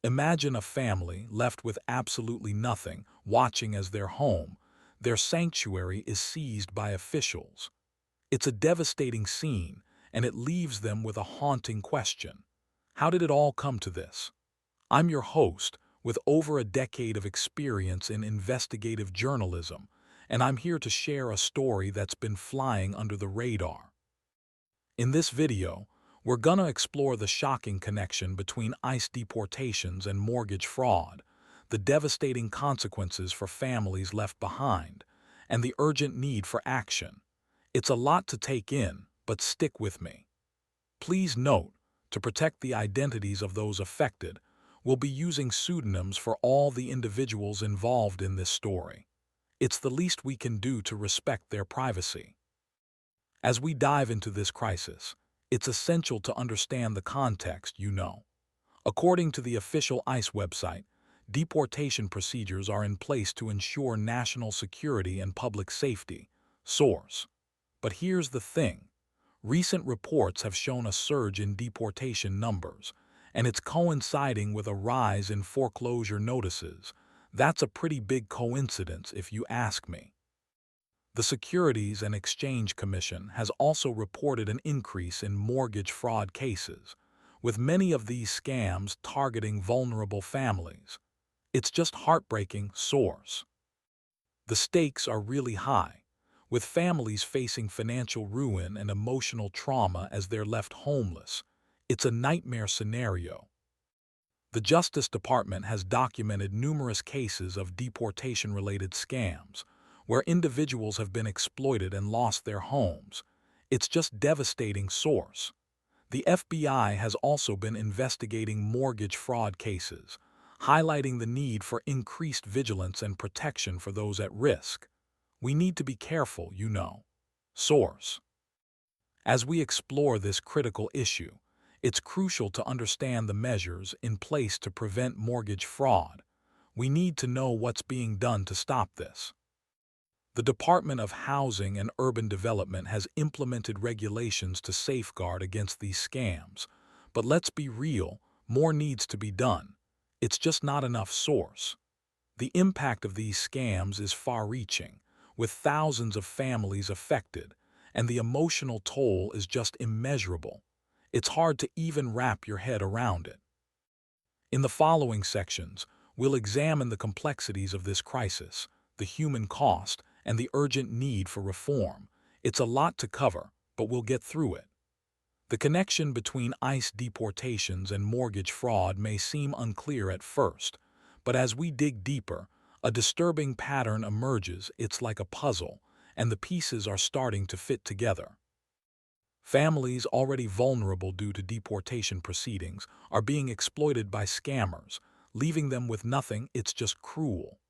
Imagine a family left with absolutely nothing, watching as their home, their sanctuary is seized by officials. It's a devastating scene, and it leaves them with a haunting question. How did it all come to this? I'm your host, with over a decade of experience in investigative journalism, and I'm here to share a story that's been flying under the radar. In this video, we're gonna explore the shocking connection between ICE deportations and mortgage fraud, the devastating consequences for families left behind, and the urgent need for action. It's a lot to take in, but stick with me. Please note, to protect the identities of those affected, we'll be using pseudonyms for all the individuals involved in this story. It's the least we can do to respect their privacy. As we dive into this crisis, it's essential to understand the context, According to the official ICE website, deportation procedures are in place to ensure national security and public safety. Source. But here's the thing. Recent reports have shown a surge in deportation numbers, and it's coinciding with a rise in foreclosure notices. That's a pretty big coincidence if you ask me. The Securities and Exchange Commission has also reported an increase in mortgage fraud cases, with many of these scams targeting vulnerable families. It's just heartbreaking. Source. The stakes are really high, with families facing financial ruin and emotional trauma as they're left homeless. It's a nightmare scenario. The Justice Department has documented numerous cases of deportation-related scams, where individuals have been exploited and lost their homes. It's just devastating. Source. The FBI has also been investigating mortgage fraud cases, highlighting the need for increased vigilance and protection for those at risk. We need to be careful. Source. As we explore this critical issue, it's crucial to understand the measures in place to prevent mortgage fraud. We need to know what's being done to stop this. The Department of Housing and Urban Development has implemented regulations to safeguard against these scams, but let's be real, more needs to be done. It's just not enough. Source. The impact of these scams is far-reaching, with thousands of families affected, and the emotional toll is just immeasurable. It's hard to even wrap your head around it. In the following sections, we'll examine the complexities of this crisis, the human cost, and the urgent need for reform. It's a lot to cover, but we'll get through it. The connection between ICE deportations and mortgage fraud may seem unclear at first, but as we dig deeper, a disturbing pattern emerges. It's like a puzzle, and the pieces are starting to fit together. Families already vulnerable due to deportation proceedings are being exploited by scammers, leaving them with nothing. It's just cruel.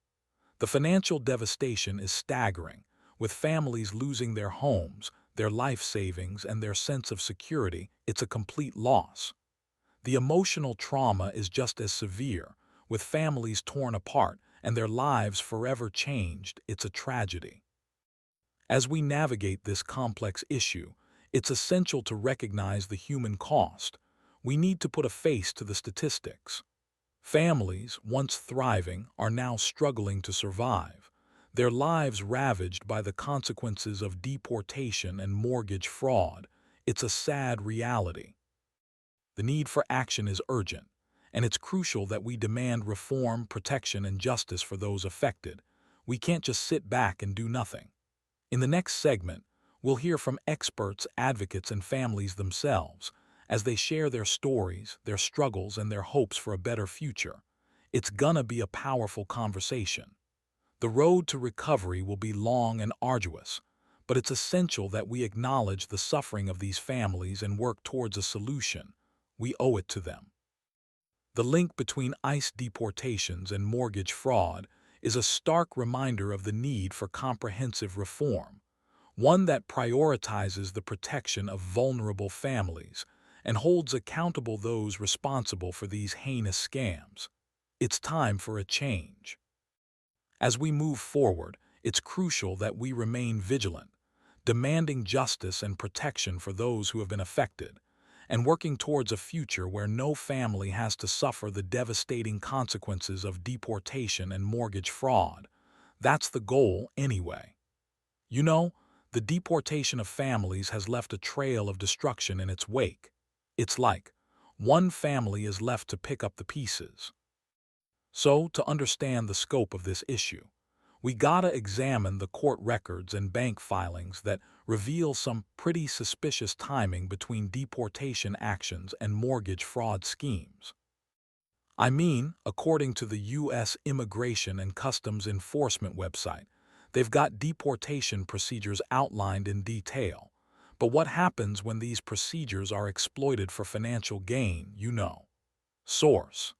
The financial devastation is staggering, with families losing their homes, their life savings, and their sense of security. It's a complete loss. The emotional trauma is just as severe, with families torn apart and their lives forever changed. It's a tragedy. As we navigate this complex issue, it's essential to recognize the human cost. We need to put a face to the statistics. Families, once thriving, are now struggling to survive, their lives ravaged by the consequences of deportation and mortgage fraud. It's a sad reality. The need for action is urgent, and it's crucial that we demand reform, protection, and justice for those affected. We can't just sit back and do nothing. In the next segment, we'll hear from experts, advocates, and families themselves, as they share their stories, their struggles, and their hopes for a better future. It's gonna be a powerful conversation. The road to recovery will be long and arduous, but it's essential that we acknowledge the suffering of these families and work towards a solution. We owe it to them. The link between ICE deportations and mortgage fraud is a stark reminder of the need for comprehensive reform, one that prioritizes the protection of vulnerable families and holds accountable those responsible for these heinous scams. It's time for a change. As we move forward, it's crucial that we remain vigilant, demanding justice and protection for those who have been affected, and working towards a future where no family has to suffer the devastating consequences of deportation and mortgage fraud. That's the goal, anyway. You know, the deportation of families has left a trail of destruction in its wake. It's like one family is left to pick up the pieces. So, to understand the scope of this issue, we gotta examine the court records and bank filings that reveal some pretty suspicious timing between deportation actions and mortgage fraud schemes. I mean, according to the U.S. Immigration and Customs Enforcement website, they've got deportation procedures outlined in detail. But what happens when these procedures are exploited for financial gain, you know? Source: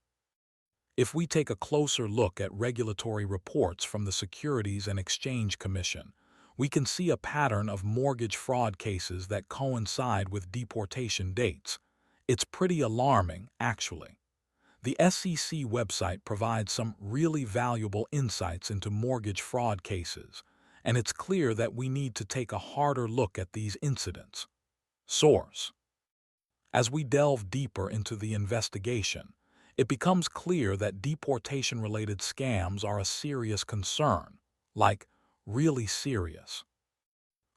if we take a closer look at regulatory reports from the Securities and Exchange Commission, we can see a pattern of mortgage fraud cases that coincide with deportation dates. It's pretty alarming, actually. The SEC website provides some really valuable insights into mortgage fraud cases, and it's clear that we need to take a harder look at these incidents. Source: as we delve deeper into the investigation, it becomes clear that deportation-related scams are a serious concern, like really serious.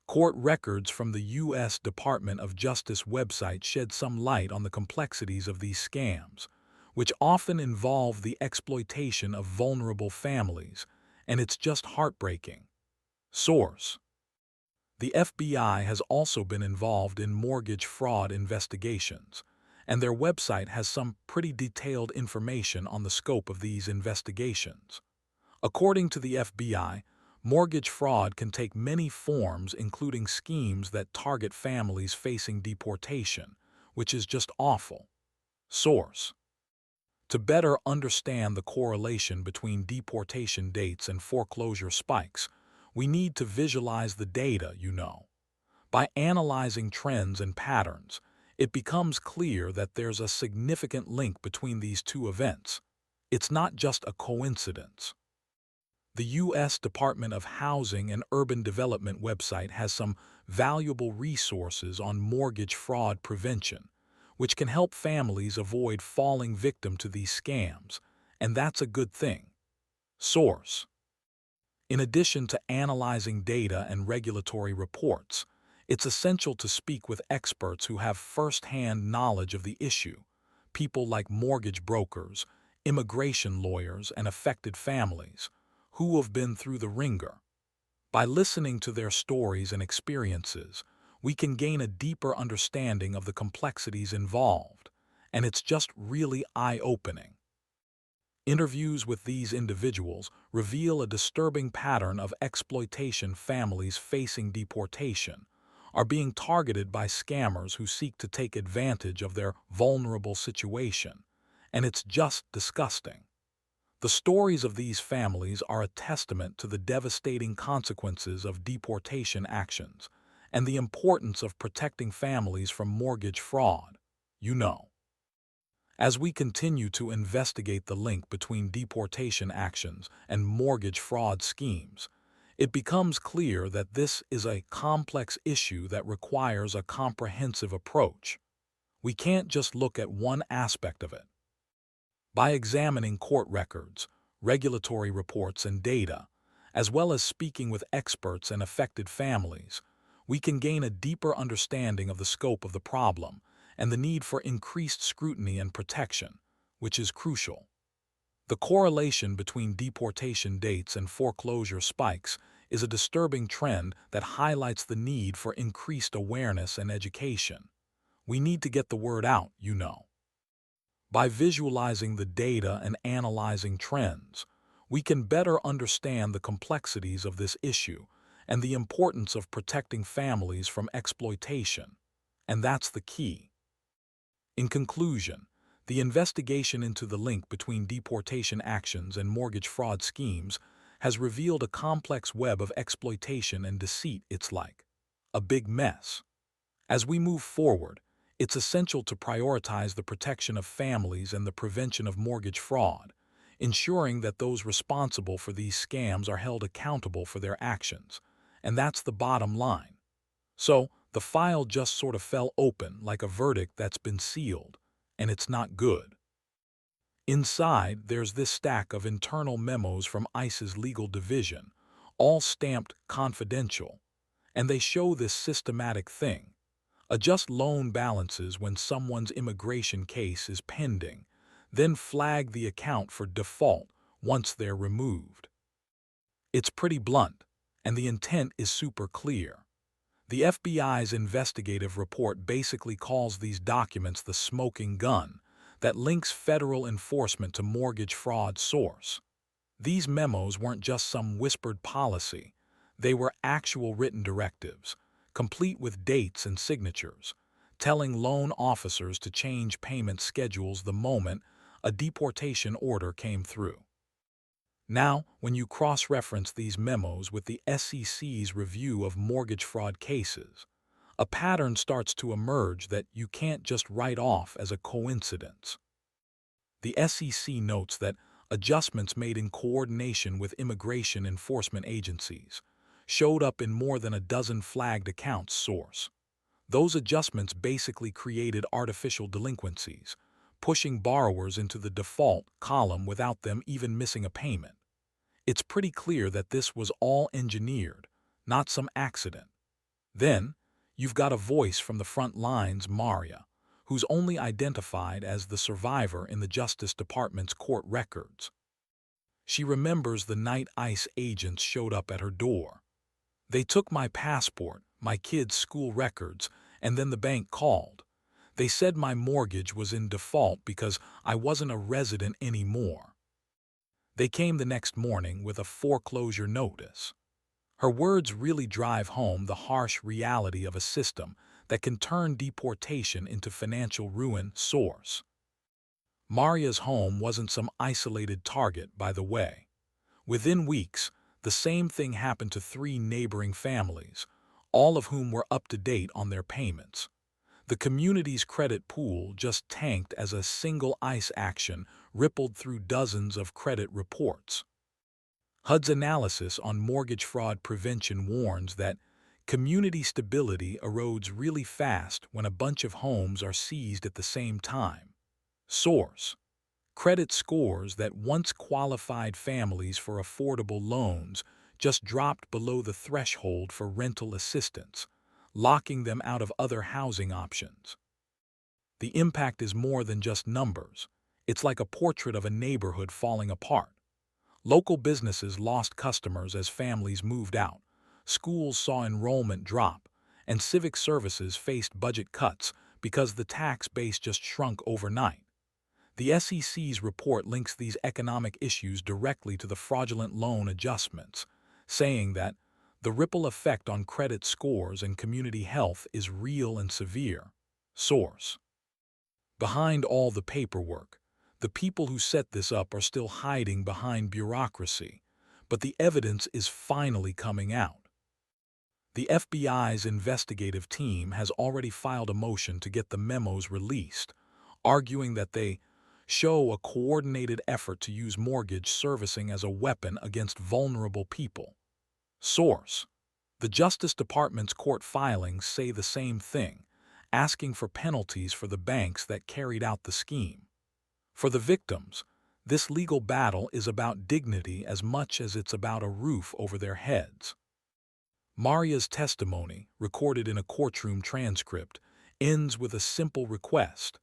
Court records from the U.S. Department of Justice website shed some light on the complexities of these scams, which often involve the exploitation of vulnerable families, and it's just heartbreaking. Source: the FBI has also been involved in mortgage fraud investigations, and their website has some pretty detailed information on the scope of these investigations. According to the FBI, mortgage fraud can take many forms, including schemes that target families facing deportation, which is just awful. Source: to better understand the correlation between deportation dates and foreclosure spikes, we need to visualize the data, you know. By analyzing trends and patterns, it becomes clear that there's a significant link between these two events. It's not just a coincidence. The U.S. Department of Housing and Urban Development website has some valuable resources on mortgage fraud prevention, which can help families avoid falling victim to these scams, and that's a good thing. Source: in addition to analyzing data and regulatory reports, it's essential to speak with experts who have first-hand knowledge of the issue, people like mortgage brokers, immigration lawyers, and affected families, who have been through the ringer. By listening to their stories and experiences, we can gain a deeper understanding of the complexities involved, and it's just really eye-opening. Interviews with these individuals reveal a disturbing pattern of exploitation. Families facing deportation are being targeted by scammers who seek to take advantage of their vulnerable situation, and it's just disgusting. The stories of these families are a testament to the devastating consequences of deportation actions and the importance of protecting families from mortgage fraud. You know. As we continue to investigate the link between deportation actions and mortgage fraud schemes, it becomes clear that this is a complex issue that requires a comprehensive approach. We can't just look at one aspect of it. By examining court records, regulatory reports, and data, as well as speaking with experts and affected families, we can gain a deeper understanding of the scope of the problem and the need for increased scrutiny and protection, which is crucial. The correlation between deportation dates and foreclosure spikes is a disturbing trend that highlights the need for increased awareness and education. We need to get the word out, you know. By visualizing the data and analyzing trends, we can better understand the complexities of this issue and the importance of protecting families from exploitation. And that's the key. In conclusion, the investigation into the link between deportation actions and mortgage fraud schemes has revealed a complex web of exploitation and deceit. It's like a big mess. As we move forward, it's essential to prioritize the protection of families and the prevention of mortgage fraud, ensuring that those responsible for these scams are held accountable for their actions. And that's the bottom line. So, The file just sort of fell open like a verdict that's been sealed, and it's not good. Inside, there's this stack of internal memos from ICE's legal division, all stamped confidential, and they show this systematic thing. Adjust loan balances when someone's immigration case is pending, then flag the account for default once they're removed. It's pretty blunt, and the intent is super clear. The FBI's investigative report basically calls these documents the smoking gun that links federal enforcement to mortgage fraud source. These memos weren't just some whispered policy. They were actual written directives, complete with dates and signatures, telling loan officers to change payment schedules the moment a deportation order came through. Now, when you cross-reference these memos with the SEC's review of mortgage fraud cases, a pattern starts to emerge that you can't just write off as a coincidence. The SEC notes that adjustments made in coordination with immigration enforcement agencies showed up in more than a dozen flagged accounts source. Those adjustments basically created artificial delinquencies, pushing borrowers into the default column without them even missing a payment. It's pretty clear that this was all engineered, not some accident. Then, you've got a voice from the front lines, Maria, who's only identified as the survivor in the Justice Department's court records. She remembers the night ICE agents showed up at her door. They took my passport, my kids' school records, and then the bank called. They said my mortgage was in default because I wasn't a resident anymore. They came the next morning with a foreclosure notice. Her words really drive home the harsh reality of a system that can turn deportation into financial ruin source. Maria's home wasn't some isolated target, by the way. Within weeks, the same thing happened to 3 neighboring families, all of whom were up to date on their payments. The community's credit pool just tanked as a single ICE action rippled through dozens of credit reports. HUD's analysis on mortgage fraud prevention warns that community stability erodes really fast when a bunch of homes are seized at the same time. Source: credit scores that once qualified families for affordable loans just dropped below the threshold for rental assistance, locking them out of other housing options. The impact is more than just numbers. It's like a portrait of a neighborhood falling apart. Local businesses lost customers as families moved out, schools saw enrollment drop, and civic services faced budget cuts because the tax base just shrunk overnight. The SEC's report links these economic issues directly to the fraudulent loan adjustments, saying that the ripple effect on credit scores and community health is real and severe. Source: behind all the paperwork, the people who set this up are still hiding behind bureaucracy, but the evidence is finally coming out. The FBI's investigative team has already filed a motion to get the memos released, arguing that they show a coordinated effort to use mortgage servicing as a weapon against vulnerable people. Source: the Justice Department's court filings say the same thing, asking for penalties for the banks that carried out the scheme. For the victims, this legal battle is about dignity as much as it's about a roof over their heads. Maria's testimony, recorded in a courtroom transcript, ends with a simple request: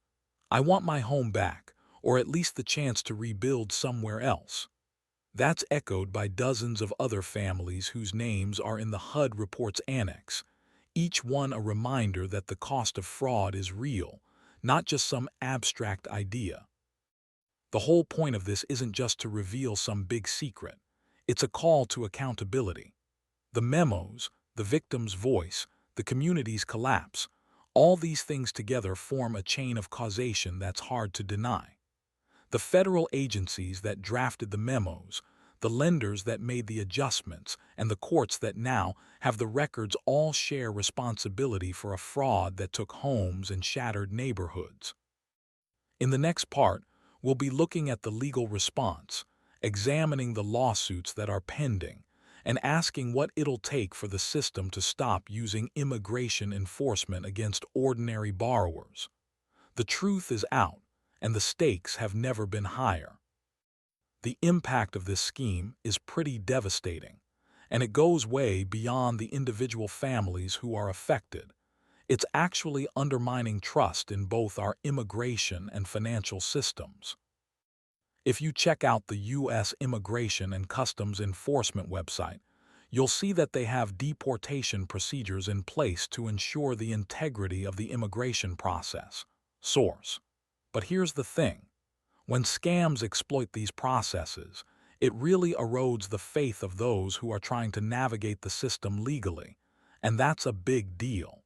I want my home back, or at least the chance to rebuild somewhere else. That's echoed by dozens of other families whose names are in the HUD report's annex, each one a reminder that the cost of fraud is real, not just some abstract idea. The whole point of this isn't just to reveal some big secret. It's a call to accountability. The memos, the victim's voice, the community's collapse, all these things together form a chain of causation that's hard to deny. The federal agencies that drafted the memos, the lenders that made the adjustments, and the courts that now have the records all share responsibility for a fraud that took homes and shattered neighborhoods. In the next part, we'll be looking at the legal response, examining the lawsuits that are pending, and asking what it'll take for the system to stop using immigration enforcement against ordinary borrowers. The truth is out, and the stakes have never been higher. The impact of this scheme is pretty devastating, and it goes way beyond the individual families who are affected. It's actually undermining trust in both our immigration and financial systems. If you check out the U.S. Immigration and Customs Enforcement website, you'll see that they have deportation procedures in place to ensure the integrity of the immigration process. Source. But here's the thing. When scams exploit these processes, it really erodes the faith of those who are trying to navigate the system legally, and that's a big deal.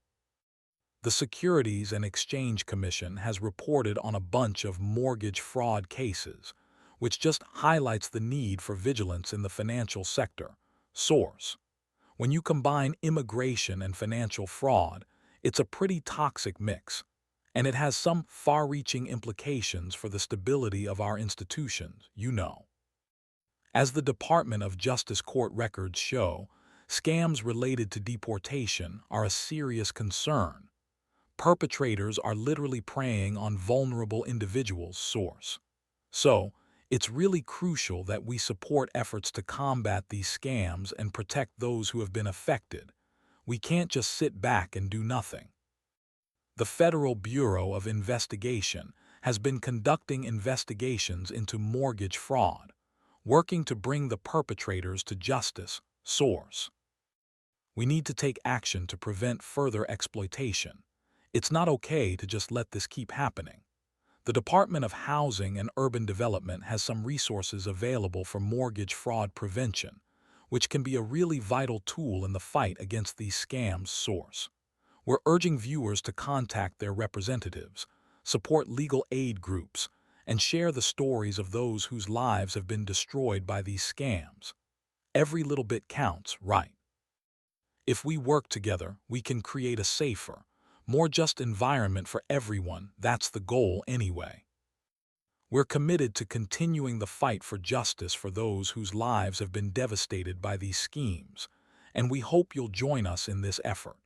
The Securities and Exchange Commission has reported on a bunch of mortgage fraud cases, which just highlights the need for vigilance in the financial sector. Source. When you combine immigration and financial fraud, it's a pretty toxic mix, and it has some far-reaching implications for the stability of our institutions, you know. As the Department of Justice court records show, scams related to deportation are a serious concern. Perpetrators are literally preying on vulnerable individuals. Source. So, it's really crucial that we support efforts to combat these scams and protect those who have been affected. We can't just sit back and do nothing. The Federal Bureau of Investigation has been conducting investigations into mortgage fraud, working to bring the perpetrators to justice. Source. We need to take action to prevent further exploitation. It's not okay to just let this keep happening. The Department of Housing and Urban Development has some resources available for mortgage fraud prevention, which can be a really vital tool in the fight against these scams. Source. We're urging viewers to contact their representatives, support legal aid groups, and share the stories of those whose lives have been destroyed by these scams. Every little bit counts, right? If we work together, we can create a safer, more just environment for everyone. That's the goal anyway. We're committed to continuing the fight for justice for those whose lives have been devastated by these schemes, and we hope you'll join us in this effort.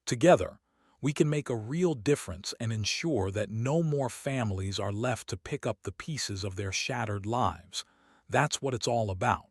Together, we can make a real difference and ensure that no more families are left to pick up the pieces of their shattered lives. That's what it's all about.